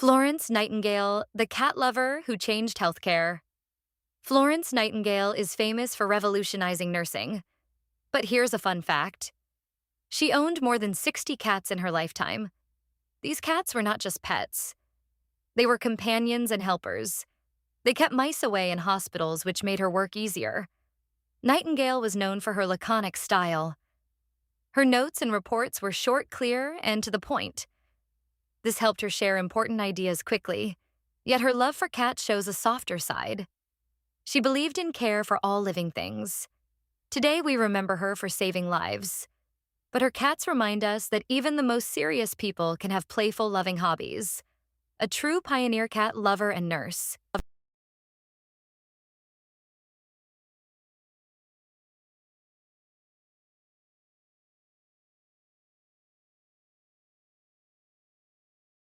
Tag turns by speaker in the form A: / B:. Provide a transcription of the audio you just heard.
A: Florence Nightingale, the cat lover who changed healthcare. Florence Nightingale is famous for revolutionizing nursing. But here's a fun fact. She owned more than 60 cats in her lifetime. These cats were not just pets. They were companions and helpers. They kept mice away in hospitals, which made her work easier. Nightingale was known for her laconic style. Her notes and reports were short, clear, and to the point. This helped her share important ideas quickly, yet her love for cats shows a softer side. She believed in care for all living things. Today we remember her for saving lives. But her cats remind us that even the most serious people can have playful, loving hobbies. A true pioneer cat lover and nurse.